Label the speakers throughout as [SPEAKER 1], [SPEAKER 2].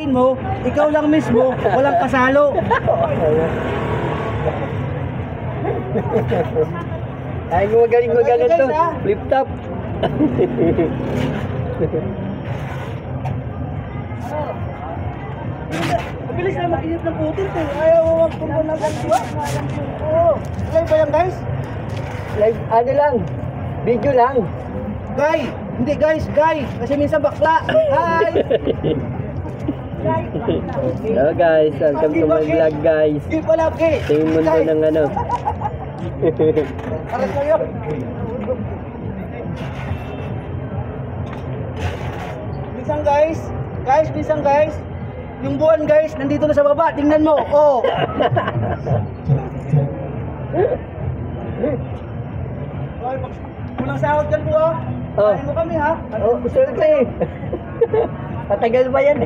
[SPEAKER 1] mo, ikaw lang mismo, walang kasalo.
[SPEAKER 2] Ay, magaling to. Flip top.
[SPEAKER 1] Mabilis na makinip ng putin ko. Ayaw mo magpunta ng kantuwa. Oo. Live ba yan, guys?
[SPEAKER 2] Live, ano lang. Video lang.
[SPEAKER 1] Guy! Hindi guys, guy! Kasi minsan bakla. Hi!
[SPEAKER 2] Hello guys, welcome to my vlog guys.
[SPEAKER 1] Hindi pala, okay.
[SPEAKER 2] Ito yung mundo ng ano.
[SPEAKER 1] Para sa'yo. Minsan guys, yung buwan guys, nandito na sa baba, tingnan mo, oh. Walang sahod dyan po, oh.
[SPEAKER 2] Oh.
[SPEAKER 1] Kain mo kami, ha?
[SPEAKER 2] Oh, swerte. Patagal ba yan?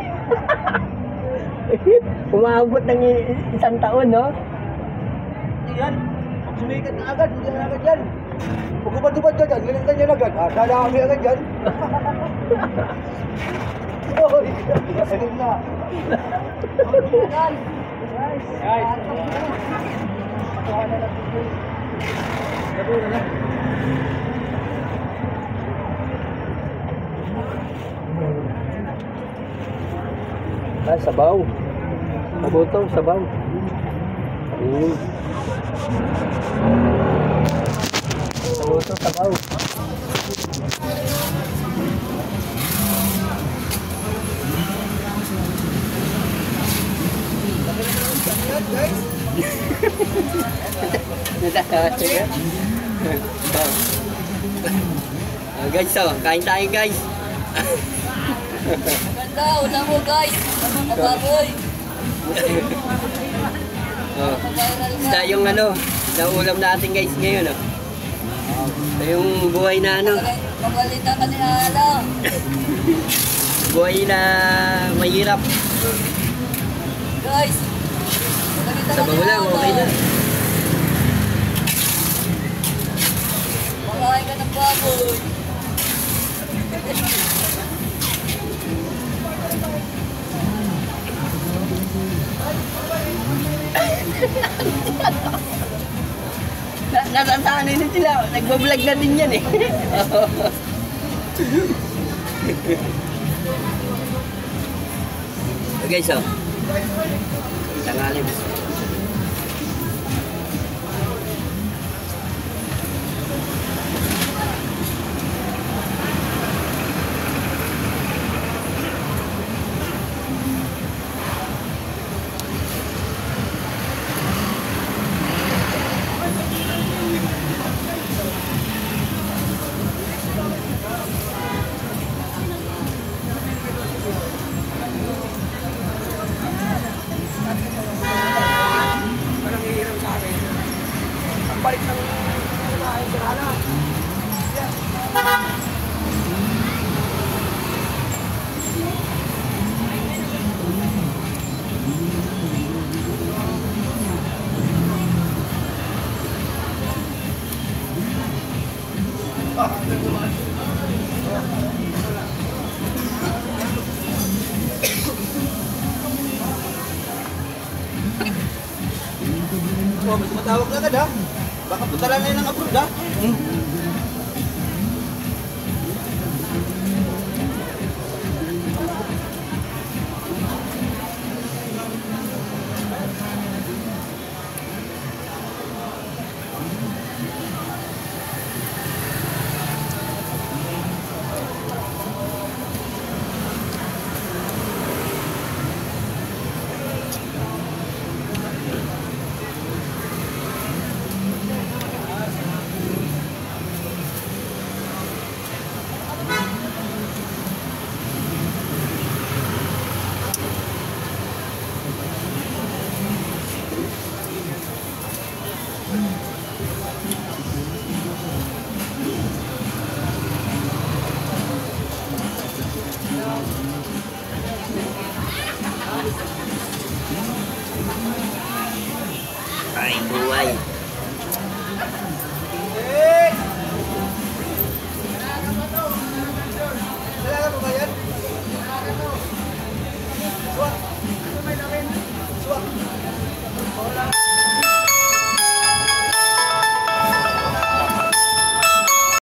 [SPEAKER 2] Umaabot ng isang taon, no?
[SPEAKER 1] Hindi yan. Pag sumikat na agad, hindi na agad yan. Pag ubad-ubad ka dyan, ganyan agad. Sala kami agad yan. Oy, galing na. Guys. Kuha na lang dito. Gabi na lang.
[SPEAKER 2] Ah, sabaw. Nabutong, sabaw. Nabutong, sabaw.
[SPEAKER 1] Guys.
[SPEAKER 2] Guys, so, kain tayo guys.
[SPEAKER 3] Ganda, una mo guys. Kababoy.
[SPEAKER 2] Oh. Ito yung ano, nauulam natin guys ngayon. Oh. Ito yung buhay na ano.
[SPEAKER 3] Mabalita ka nila alam.
[SPEAKER 2] Buhay na mahirap.
[SPEAKER 3] Guys.
[SPEAKER 2] Sabaw lang, okay na.
[SPEAKER 3] Makain ka ng baboy.
[SPEAKER 2] Nasasanay na sila. Nagbablog na din yan eh. Okay, so. Tangalim.
[SPEAKER 1] Balik ng kumain ka na. Oh, mas matawag na agad ha. Baka putalan na yun ng abroad ha.
[SPEAKER 2] Ay, buhay.